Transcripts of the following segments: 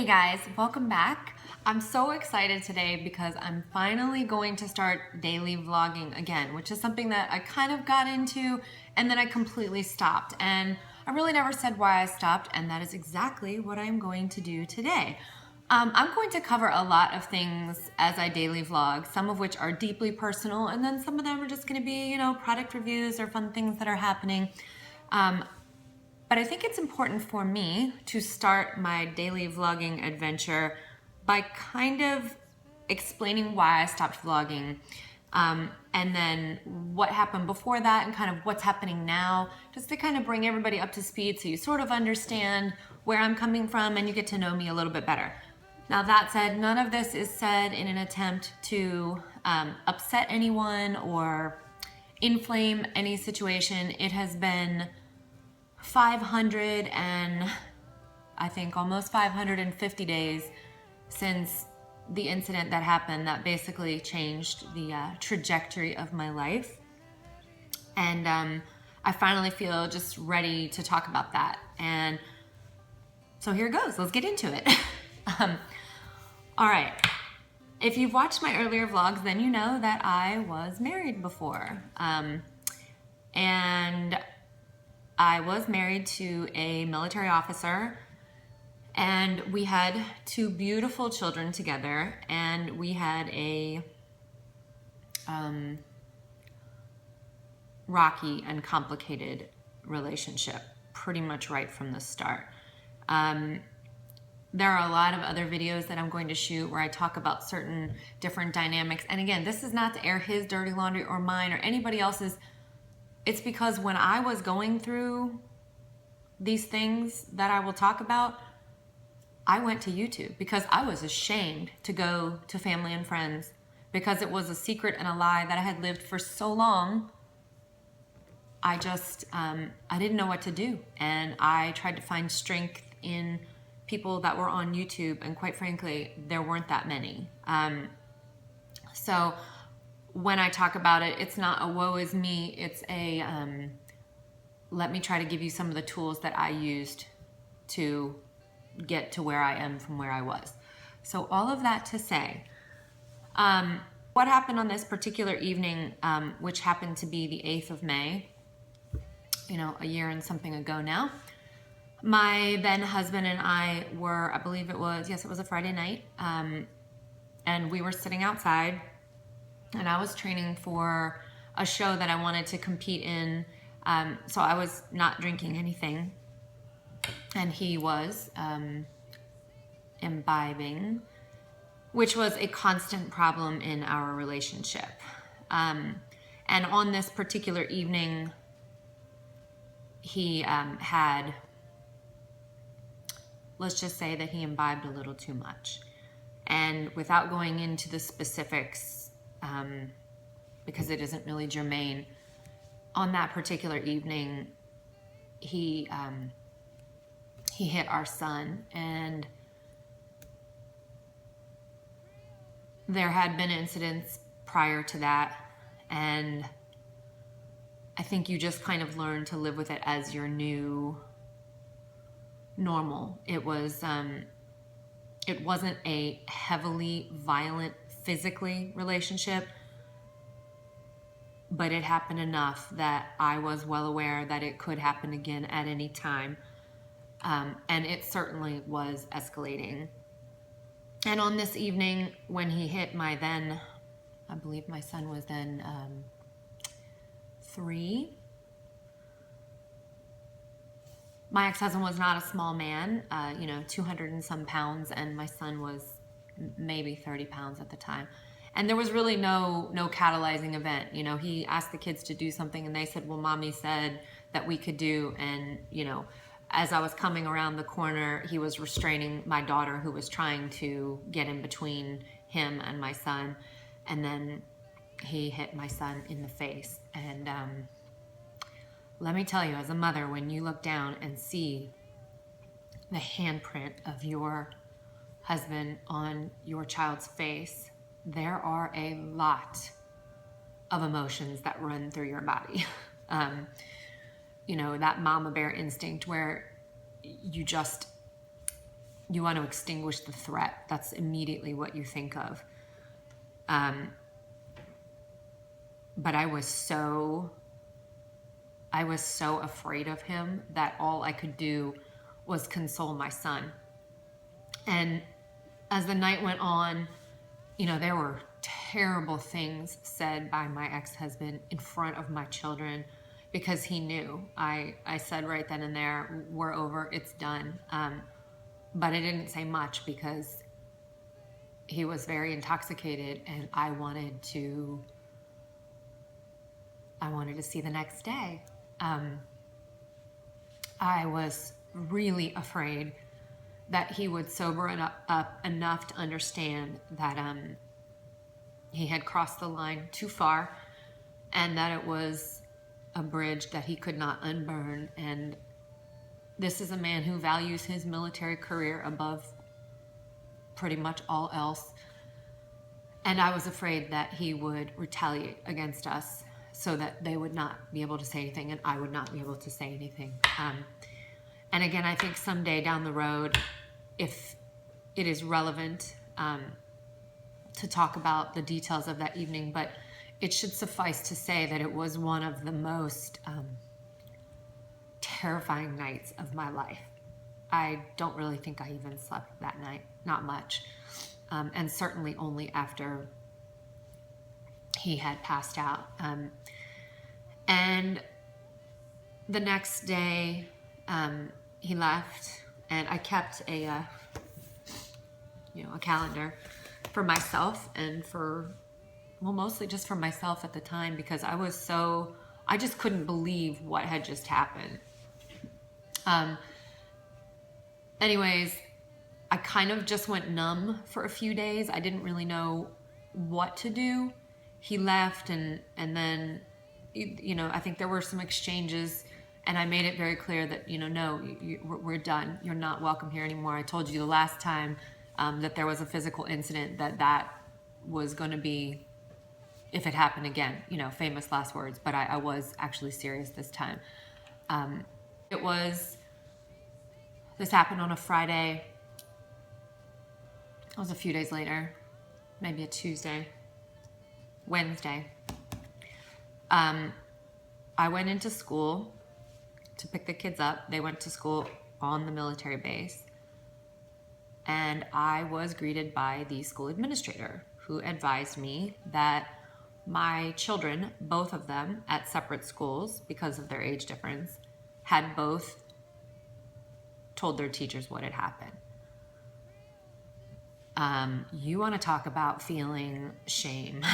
guys, welcome back. I'm so excited today because I'm finally going to start daily vlogging again, which is something that I kind of got into and then I completely stopped. And I really never said why I stopped, and that is exactly what I'm going to do today. I'm going to cover a lot of things as I daily vlog, some of which are deeply personal, and then some of them are just going to be, product reviews or fun things that are happening. But I think it's important for me to start my daily vlogging adventure by kind of explaining why I stopped vlogging, and then what happened before that and kind of what's happening now, just to kind of bring everybody up to speed so you sort of understand where I'm coming from and you get to know me a little bit better. Now that said, none of this is said in an attempt to upset anyone or inflame any situation. It has been 500 and I think almost 550 days since the incident that happened that basically changed the trajectory of my life. And I finally feel just ready to talk about that. And so here goes, let's get into it. All right, if you've watched my earlier vlogs, then you know that I was married before. And I was married to a military officer, and we had two beautiful children together, and we had a rocky and complicated relationship pretty much right from the start. There are a lot of other videos that I'm going to shoot where I talk about certain different dynamics. And again, this is not to air his dirty laundry or mine or anybody else's. It's because when I was going through these things that I will talk about, I went to YouTube because I was ashamed to go to family and friends because it was a secret and a lie that I had lived for so long. I just, I didn't know what to do. And I tried to find strength in people that were on YouTube, and quite frankly, there weren't that many. So when I talk about it, it's not a woe is me, it's a let me try to give you some of the tools that I used to get to where I am from where I was. So all of that to say, what happened on this particular evening, which happened to be the 8th of May, a year and something ago now. My then husband and I were, I believe it was a Friday night, and we were sitting outside, and I was training for a show that I wanted to compete in, so I was not drinking anything, and he was imbibing, which was a constant problem in our relationship. And on this particular evening, he had, let's just say that he imbibed a little too much. And without going into the specifics, because it isn't really germane, on that particular evening, he hit our son, and there had been incidents prior to that, and I think you just kind of learn to live with it as your new normal. It wasn't a heavily violent physically relationship, but it happened enough that I was well aware that it could happen again at any time. And it certainly was escalating. And on this evening, when he hit my then, I believe my son was then 3. My ex-husband was not a small man, 200 and some pounds, and my son was maybe 30 pounds at the time. And there was really no catalyzing event. He asked the kids to do something, and they said, well, mommy said that we could do, and, as I was coming around the corner, he was restraining my daughter, who was trying to get in between him and my son, and then he hit my son in the face. And let me tell you, as a mother, when you look down and see the handprint of your husband on your child's face, there are a lot of emotions that run through your body. That mama bear instinct where you just you want to extinguish the threat. That's immediately what you think of. But I was so afraid of him that all I could do was console my son. And as the night went on, there were terrible things said by my ex-husband in front of my children because he knew. I said right then and there, we're over, it's done. But I didn't say much because he was very intoxicated and I wanted to see the next day. I was really afraid that he would sober up enough to understand that he had crossed the line too far and that it was a bridge that he could not unburn. And this is a man who values his military career above pretty much all else. And I was afraid that he would retaliate against us so that they would not be able to say anything and I would not be able to say anything. And again, I think someday down the road, if it is relevant to talk about the details of that evening, but it should suffice to say that it was one of the most terrifying nights of my life. I don't really think I even slept that night, not much. And certainly only after he had passed out. And the next day, he left, and I kept a calendar for myself and mostly just for myself at the time because I just couldn't believe what had just happened. Anyways, I kind of just went numb for a few days. I didn't really know what to do. He left and then, I think there were some exchanges and I made it very clear that, no, we're done. You're not welcome here anymore. I told you the last time that there was a physical incident that was going to be, if it happened again, famous last words, but I was actually serious this time. This happened on a Friday. It was a few days later, maybe a Wednesday. I went into school to pick the kids up. They went to school on the military base. And I was greeted by the school administrator who advised me that my children, both of them at separate schools because of their age difference, had both told their teachers what had happened. You want to talk about feeling shame.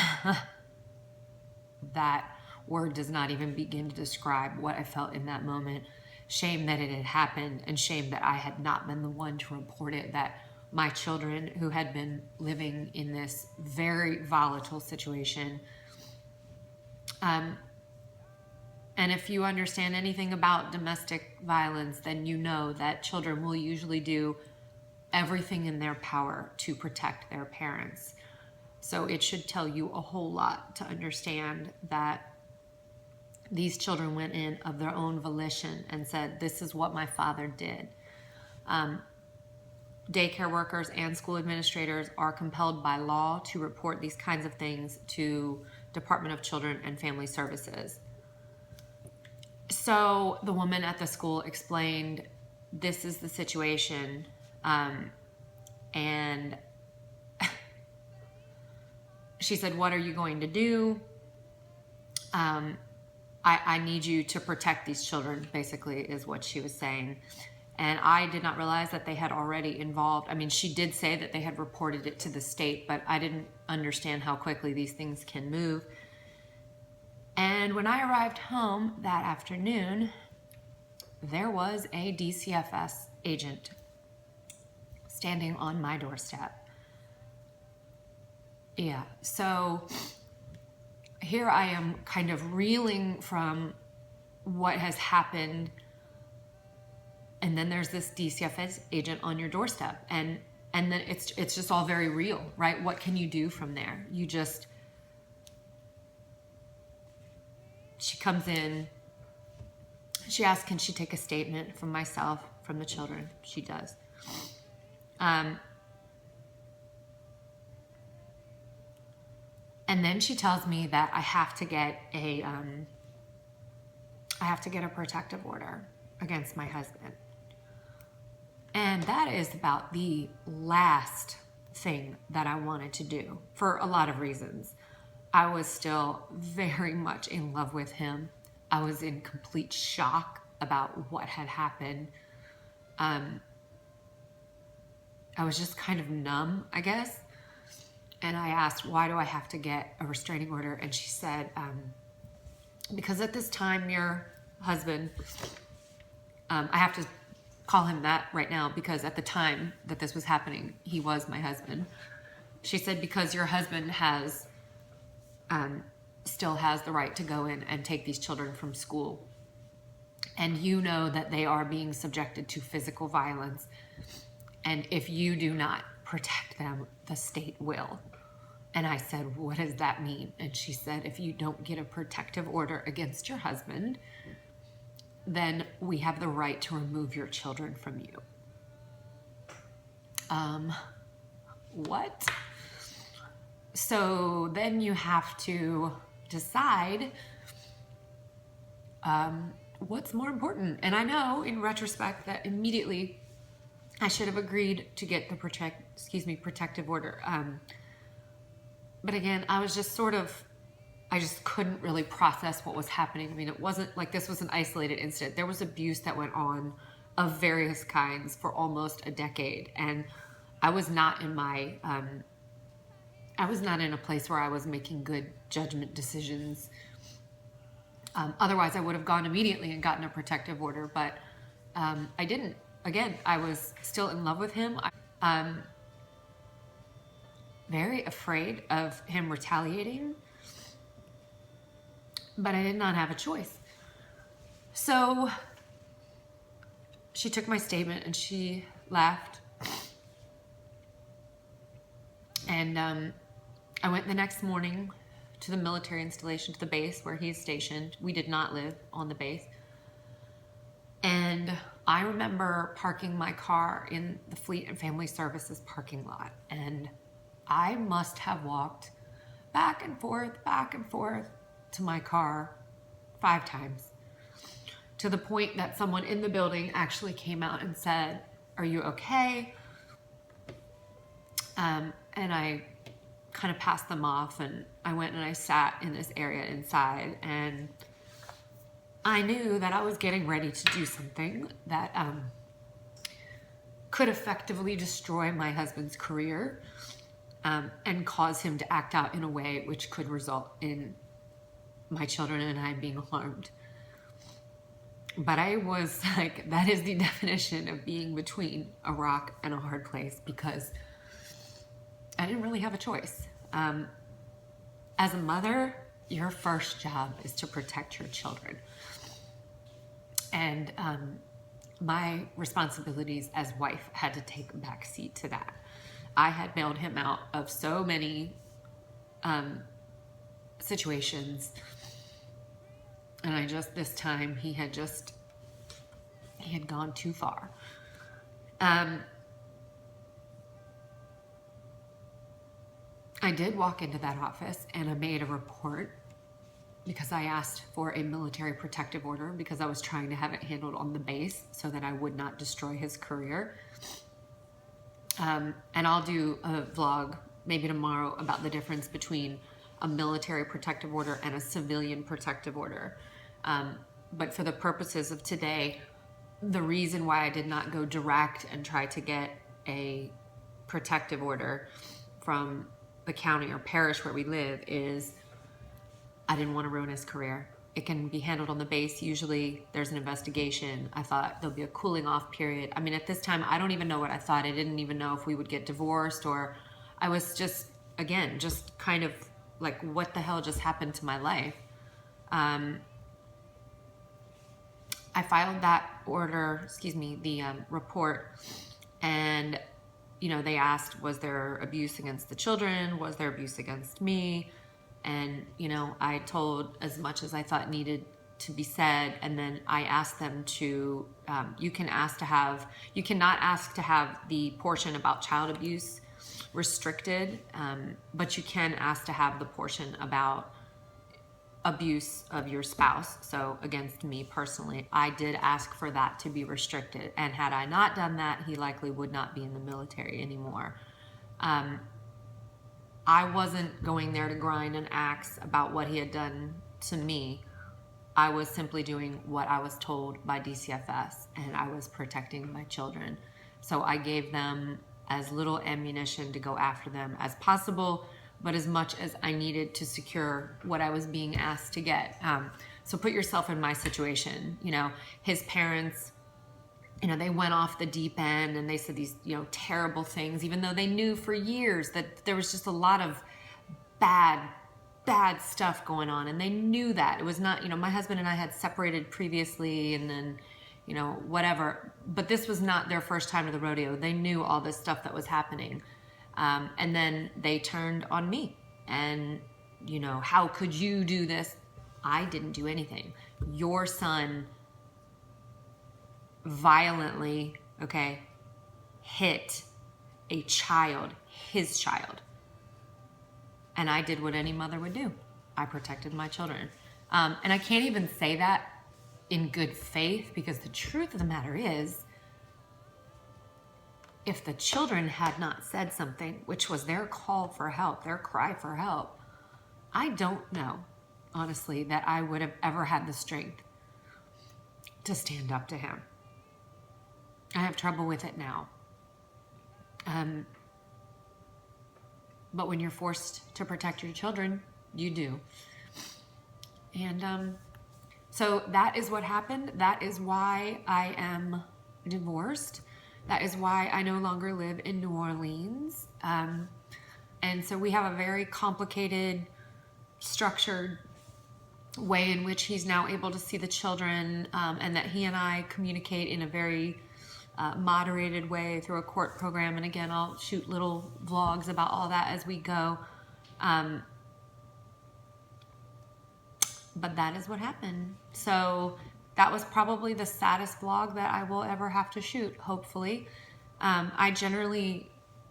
That word does not even begin to describe what I felt in that moment. Shame that it had happened and shame that I had not been the one to report it, that my children who had been living in this very volatile situation. And if you understand anything about domestic violence, then you know that children will usually do everything in their power to protect their parents. So it should tell you a whole lot to understand that these children went in of their own volition and said, this is what my father did. Daycare workers and school administrators are compelled by law to report these kinds of things to Department of Children and Family Services. So the woman at the school explained, this is the situation, and she said, what are you going to do? I need you to protect these children, basically, is what she was saying. And I did not realize that they had already involved. I mean, she did say that they had reported it to the state, but I didn't understand how quickly these things can move. And when I arrived home that afternoon, there was a DCFS agent standing on my doorstep. Yeah, so here I am kind of reeling from what has happened, and then there's this DCFS agent on your doorstep, and then it's just all very real, right? What can you do from there? She comes in, she asks, can she take a statement from myself, from the children? She does. And then she tells me that I have to get a protective order against my husband. And that is about the last thing that I wanted to do for a lot of reasons. I was still very much in love with him. I was in complete shock about what had happened. I was just kind of numb, I guess. And I asked, why do I have to get a restraining order? And she said, because at this time, your husband, I have to call him that right now because at the time that this was happening, he was my husband. She said, because your husband has, still has the right to go in and take these children from school. And you know that they are being subjected to physical violence. And if you do not protect them, the state will. And I said, what does that mean? And she said, if you don't get a protective order against your husband, then we have the right to remove your children from you. What? So then you have to decide what's more important. And I know in retrospect that immediately I should have agreed to get the protective order. But again, I was just I just couldn't really process what was happening. I mean, it wasn't like this was an isolated incident. There was abuse that went on of various kinds for almost a decade. And I was not in a place where I was making good judgment decisions. Otherwise, I would have gone immediately and gotten a protective order, but I didn't. Again, I was still in love with him. I'm very afraid of him retaliating, but I did not have a choice. So she took my statement and she left. And I went the next morning to the military installation, to the base where he's stationed. We did not live on the base. And I remember parking my car in the Fleet and Family Services parking lot. And I must have walked back and forth to my car 5 times, to the point that someone in the building actually came out and said, "Are you okay?" And I kind of passed them off, and I went and I sat in this area inside, and I knew that I was getting ready to do something that could effectively destroy my husband's career and cause him to act out in a way which could result in my children and I being harmed. But I was like, that is the definition of being between a rock and a hard place, because I didn't really have a choice. As a mother, your first job is to protect your children. And my responsibilities as wife had to take a back seat to that. I had bailed him out of so many situations. And this time he had gone too far. I did walk into that office and I made a report because I asked for a military protective order because I was trying to have it handled on the base so that I would not destroy his career. And I'll do a vlog maybe tomorrow about the difference between a military protective order and a civilian protective order. But for the purposes of today, the reason why I did not go direct and try to get a protective order from the county or parish where we live is I didn't want to ruin his career. It can be handled on the base. Usually there's an investigation. I thought there'll be a cooling off period. I mean, at this time, I don't even know what I thought. I didn't even know if we would get divorced, or I was just kind of like, what the hell just happened to my life? I filed that report, and they asked, was there abuse against the children? Was there abuse against me? And, I told as much as I thought needed to be said, and then I asked them to, you cannot ask to have the portion about child abuse restricted, but you can ask to have the portion about abuse of your spouse, so against me personally. I did ask for that to be restricted, and had I not done that, he likely would not be in the military anymore. I wasn't going there to grind an axe about what he had done to me. I was simply doing what I was told by DCFS, and I was protecting my children. So I gave them as little ammunition to go after them as possible, but as much as I needed to secure what I was being asked to get. So put yourself in my situation. You know, his parents, you know, they went off the deep end and they said these, you know, terrible things, even though they knew for years that there was just a lot of bad stuff going on. And they knew that. It was not, you know, my husband and I had separated previously, and then, you know, whatever. But this was not their first time to the rodeo. They knew all this stuff that was happening. And then they turned on me. And, you know, how could you do this? I didn't do anything. Your son violently, hit a child, his child. And I did what any mother would do. I protected my children. And I can't even say that in good faith, because the truth of the matter is, if the children had not said something, which was their call for help, their cry for help, I don't know, honestly, that I would have ever had the strength to stand up to him. I have trouble with it now. But when you're forced to protect your children, you do. And so that is what happened. That is why I am divorced. That is why I no longer live in New Orleans. And so we have a very complicated, structured way in which he's now able to see the children, and that he and I communicate in a very moderated way through a court program. And again, I'll shoot little vlogs about all that as we go. But that is what happened. So that was probably the saddest vlog that I will ever have to shoot, hopefully. I generally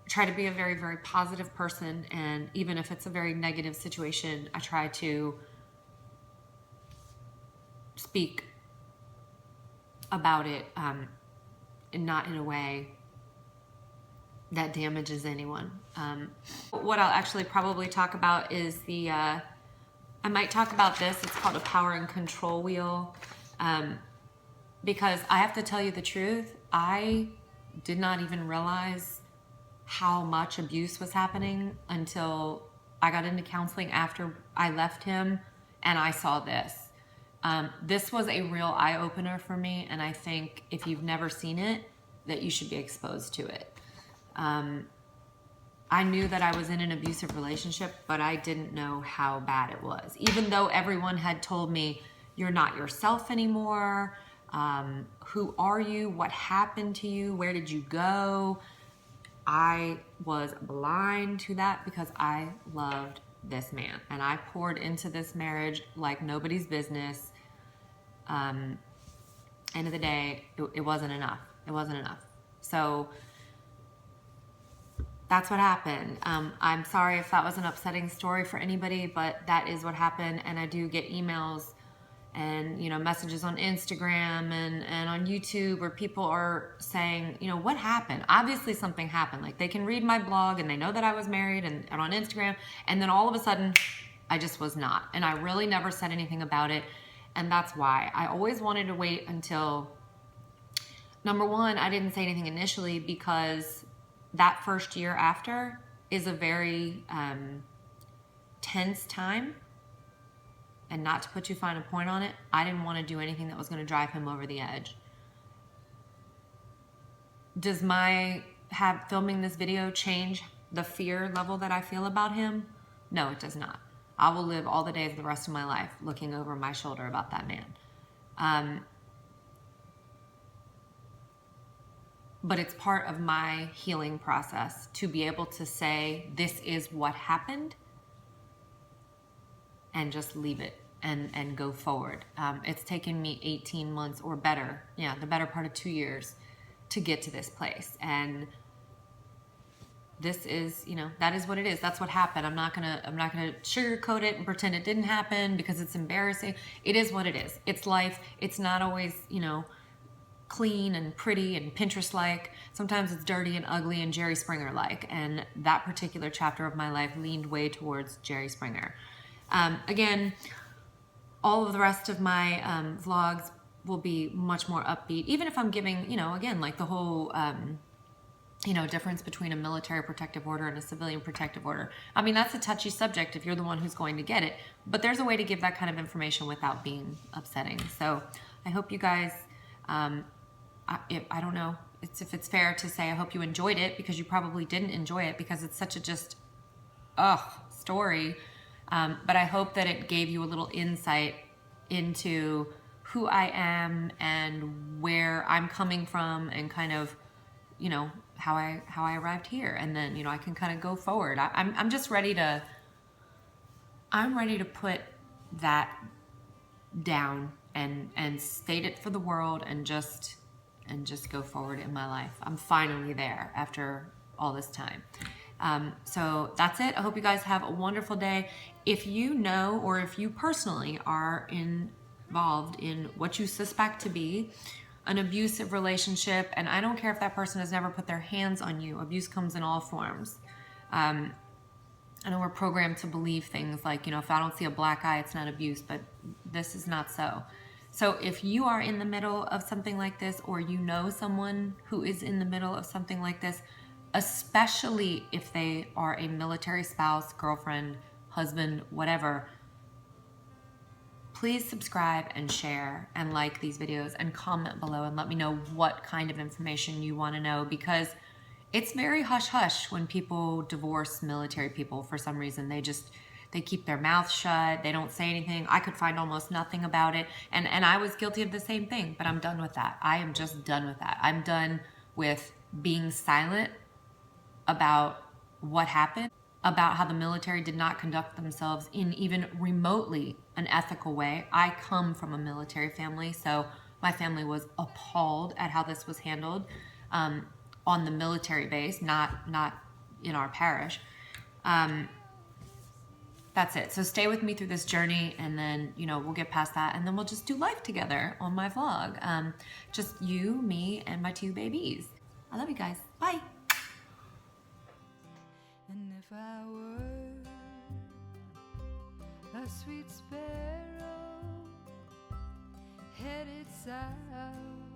try to be a very, very positive person, and even if it's a very negative situation, I try to speak about it, and not in a way that damages anyone. What I'll actually probably talk about is I might talk about this. It's called a power and control wheel. Because I have to tell you the truth, I did not even realize how much abuse was happening until I got into counseling after I left him and I saw this. This was a real eye-opener for me, and I think if you've never seen it, that you should be exposed to it. I knew that I was in an abusive relationship, but I didn't know how bad it was. Even though everyone had told me, you're not yourself anymore. Who are you? What happened to you? Where did you go? I was blind to that because I loved this man, and I poured into this marriage like nobody's business. End of the day, it wasn't enough. It wasn't enough. So that's what happened. I'm sorry if that was an upsetting story for anybody, but that is what happened. And I do get emails and, you know, messages on Instagram and on YouTube where people are saying, you know, what happened? Obviously something happened. Like, they can read my blog and they know that I was married and on Instagram, and then all of a sudden I just was not. And I really never said anything about it. And that's why I always wanted to wait until, number one, I didn't say anything initially because that first year after is a very tense time. And not to put too fine a point on it, I didn't want to do anything that was going to drive him over the edge. Does filming this video change the fear level that I feel about him? No, it does not. I will live all the days of the rest of my life looking over my shoulder about that man. But it's part of my healing process to be able to say, this is what happened, and just leave it and go forward. It's taken me 18 months or better, the better part of 2 years to get to this place. And this is, that is what it is. That's what happened. I'm not gonna sugarcoat it and pretend it didn't happen because it's embarrassing. It is what it is. It's life. It's not always, clean and pretty and Pinterest-like. Sometimes it's dirty and ugly and Jerry Springer-like. And that particular chapter of my life leaned way towards Jerry Springer. Again, all of the rest of my vlogs will be much more upbeat, even if I'm giving, again, like the whole, difference between a military protective order and a civilian protective order. I mean, that's a touchy subject if you're the one who's going to get it, but there's a way to give that kind of information without being upsetting. So I hope you guys, I don't know if it's fair to say I hope you enjoyed it, because you probably didn't enjoy it because it's such a story. But I hope that it gave you a little insight into who I am and where I'm coming from, and kind of, how I arrived here. And then, I can kind of go forward. I'm just ready to put that down and state it for the world, and just go forward in my life. I'm finally there after all this time. So that's it. I hope you guys have a wonderful day. If you know, or if you personally are involved in what you suspect to be an abusive relationship, and I don't care if that person has never put their hands on you, abuse comes in all forms. I know we're programmed to believe things like, if I don't see a black eye, it's not abuse, but this is not so. So if you are in the middle of something like this, or you know someone who is in the middle of something like this, especially if they are a military spouse, girlfriend, husband, whatever, please subscribe and share and like these videos and comment below and let me know what kind of information you want to know, because it's very hush-hush when people divorce military people. For some reason, they keep their mouth shut. They don't say anything. I could find almost nothing about it. And I was guilty of the same thing, but I'm done with that. I am just done with that. I'm done with being silent about what happened, about how the military did not conduct themselves in even remotely an ethical way. I come from a military family, so my family was appalled at how this was handled on the military base, not in our parish. That's it. So stay with me through this journey, and then, we'll get past that, and then we'll just do life together on my vlog. Just you, me, and my 2 babies. I love you guys. Bye. And if I were a sweet sparrow headed south